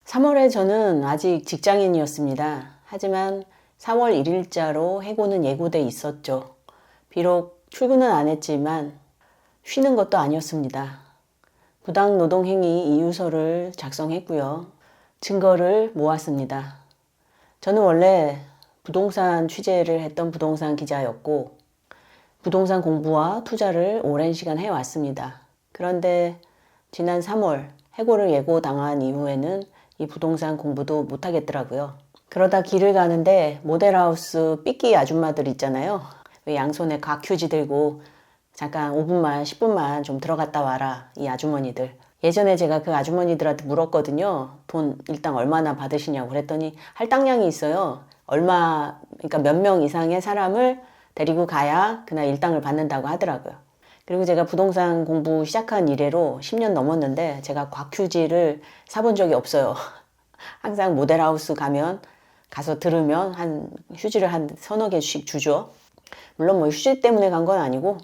3월에 저는 아직 직장인이었습니다. 하지만 4월 1일자로 해고는 예고돼 있었죠. 비록 출근은 안 했지만 쉬는 것도 아니었습니다. 부당노동행위 이유서를 작성했고요. 증거를 모았습니다. 저는 원래 부동산 취재를 했던 부동산 기자였고 부동산 공부와 투자를 오랜 시간 해왔습니다. 그런데 지난 3월 해고를 예고당한 이후에는 이 부동산 공부도 못하겠더라고요. 그러다 길을 가는데 모델하우스 삐끼 아줌마들 있잖아요. 왜 양손에 각 휴지 들고 잠깐 5분만 10분만 좀 들어갔다 와라, 이 아주머니들. 예전에 제가 그 아주머니들한테 물었거든요. 돈 일당 얼마나 받으시냐고. 그랬더니 할당량이 있어요. 그러니까 몇 명 이상의 사람을 데리고 가야 그날 일당을 받는다고 하더라고요. 그리고 제가 부동산 공부 시작한 이래로 10년 넘었는데 제가 곽휴지를 사본 적이 없어요. 항상 모델하우스 가서 들으면 휴지를 한 서너 개씩 주죠. 물론 뭐 휴지 때문에 간 건 아니고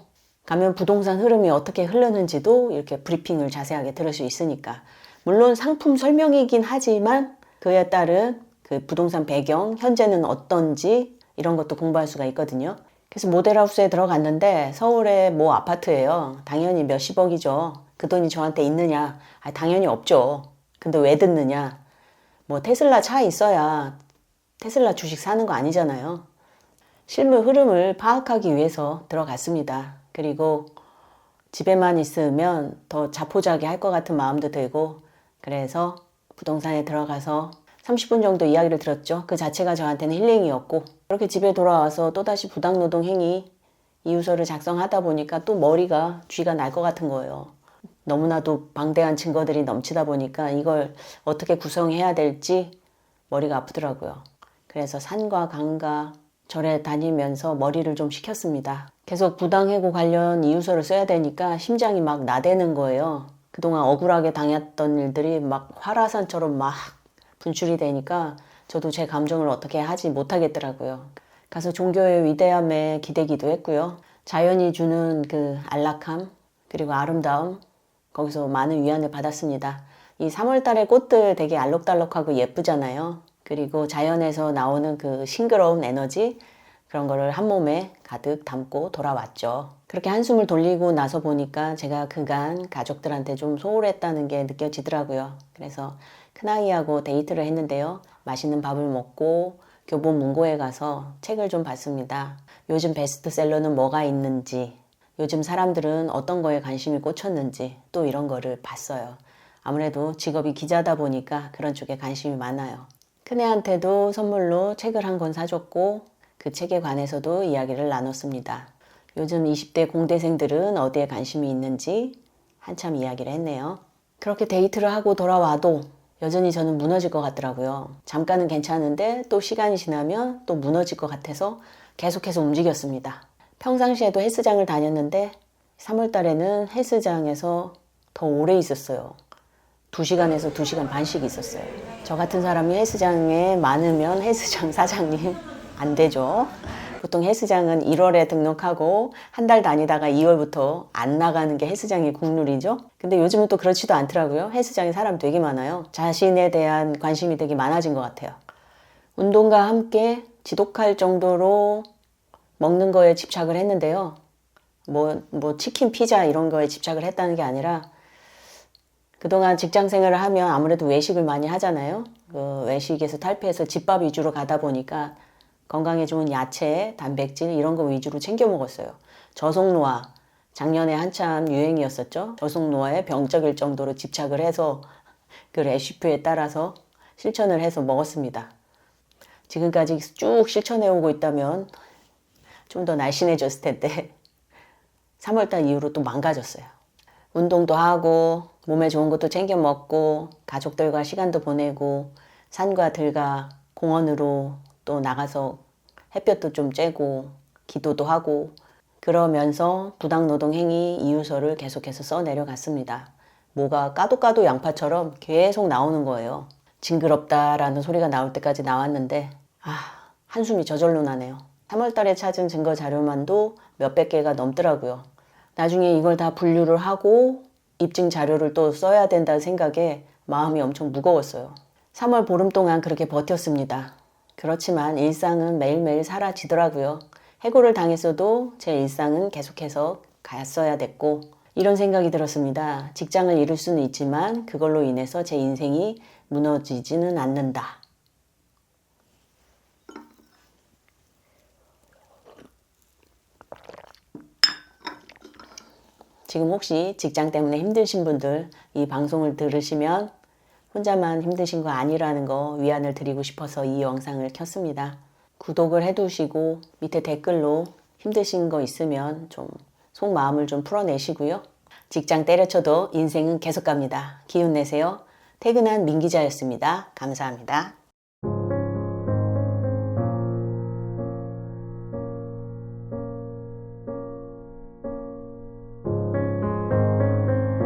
가면 부동산 흐름이 어떻게 흐르는지도 이렇게 브리핑을 자세하게 들을 수 있으니까. 물론 상품 설명이긴 하지만 그에 따른 그 부동산 배경, 현재는 어떤지 이런 것도 공부할 수가 있거든요. 그래서 모델하우스에 들어갔는데 서울의 모 아파트예요. 당연히 몇십억이죠. 그 돈이 저한테 있느냐? 당연히 없죠. 근데 왜 듣느냐? 뭐 테슬라 차 있어야 테슬라 주식 사는 거 아니잖아요. 실물 흐름을 파악하기 위해서 들어갔습니다. 그리고 집에만 있으면 더 자포자기 할 것 같은 마음도 들고, 그래서 부동산에 들어가서 30분 정도 이야기를 들었죠. 그 자체가 저한테는 힐링이었고, 그렇게 집에 돌아와서 또다시 부당노동 행위 이유서를 작성하다 보니까 또 머리가 쥐가 날 것 같은 거예요. 너무나도 방대한 증거들이 넘치다 보니까 이걸 어떻게 구성해야 될지 머리가 아프더라고요. 그래서 산과 강과 절에 다니면서 머리를 좀 식혔습니다. 계속 부당해고 관련 이유서를 써야 되니까 심장이 막 나대는 거예요. 그동안 억울하게 당했던 일들이 막 활화산처럼 막 분출이 되니까 저도 제 감정을 어떻게 하지 못하겠더라고요. 가서 종교의 위대함에 기대기도 했고요. 자연이 주는 그 안락함 그리고 아름다움, 거기서 많은 위안을 받았습니다. 이 3월 달에 꽃들 되게 알록달록하고 예쁘잖아요. 그리고 자연에서 나오는 그 싱그러운 에너지, 그런 거를 한 몸에 가득 담고 돌아왔죠. 그렇게 한숨을 돌리고 나서 보니까 제가 그간 가족들한테 좀 소홀했다는 게 느껴지더라고요. 그래서 큰아이하고 데이트를 했는데요. 맛있는 밥을 먹고 교보 문고에 가서 책을 좀 봤습니다. 요즘 베스트셀러는 뭐가 있는지, 요즘 사람들은 어떤 거에 관심이 꽂혔는지 또 이런 거를 봤어요. 아무래도 직업이 기자다 보니까 그런 쪽에 관심이 많아요. 큰애한테도 선물로 책을 한 권 사줬고 그 책에 관해서도 이야기를 나눴습니다. 요즘 20대 공대생들은 어디에 관심이 있는지 한참 이야기를 했네요. 그렇게 데이트를 하고 돌아와도 여전히 저는 무너질 것 같더라고요. 잠깐은 괜찮은데 또 시간이 지나면 또 무너질 것 같아서 계속해서 움직였습니다. 평상시에도 헬스장을 다녔는데 3월 달에는 헬스장에서 더 오래 있었어요. 2시간에서 2시간 반씩 있었어요. 저 같은 사람이 헬스장에 많으면 헬스장 사장님 안 되죠. 보통 헬스장은 1월에 등록하고 한 달 다니다가 2월부터 안 나가는 게 헬스장의 국룰이죠. 근데 요즘은 또 그렇지도 않더라고요. 헬스장에 사람 되게 많아요. 자신에 대한 관심이 되게 많아진 것 같아요. 운동과 함께 지독할 정도로 먹는 거에 집착을 했는데요. 뭐 치킨, 피자 이런 거에 집착을 했다는 게 아니라 그동안 직장 생활을 하면 아무래도 외식을 많이 하잖아요. 그 외식에서 탈피해서 집밥 위주로 가다 보니까 건강에 좋은 야채, 단백질 이런 거 위주로 챙겨 먹었어요. 저속노화, 작년에 한참 유행이었었죠. 저속노화에 병적일 정도로 집착을 해서 그 레시피에 따라서 실천을 해서 먹었습니다. 지금까지 쭉 실천해 오고 있다면 좀 더 날씬해졌을 텐데 3월달 이후로 또 망가졌어요. 운동도 하고 몸에 좋은 것도 챙겨 먹고 가족들과 시간도 보내고 산과 들과 공원으로 또 나가서 햇볕도 좀 쬐고 기도도 하고 그러면서 부당노동행위 이유서를 계속해서 써 내려갔습니다. 뭐가 까도 양파처럼 계속 나오는 거예요. 징그럽다라는 소리가 나올 때까지 나왔는데 한숨이 저절로 나네요. 3월 달에 찾은 증거 자료만도 몇백 개가 넘더라고요. 나중에 이걸 다 분류를 하고 입증 자료를 또 써야 된다는 생각에 마음이 엄청 무거웠어요. 3월 보름 동안 그렇게 버텼습니다. 그렇지만 일상은 매일매일 사라지더라고요. 해고를 당했어도 제 일상은 계속해서 갔어야 됐고, 이런 생각이 들었습니다. 직장을 잃을 수는 있지만 그걸로 인해서 제 인생이 무너지지는 않는다. 지금 혹시 직장 때문에 힘드신 분들 이 방송을 들으시면 혼자만 힘드신 거 아니라는 거 위안을 드리고 싶어서 이 영상을 켰습니다. 구독을 해두시고 밑에 댓글로 힘드신 거 있으면 좀 속마음을 좀 풀어내시고요. 직장 때려쳐도 인생은 계속 갑니다. 기운 내세요. 퇴근한 민기자였습니다. 감사합니다.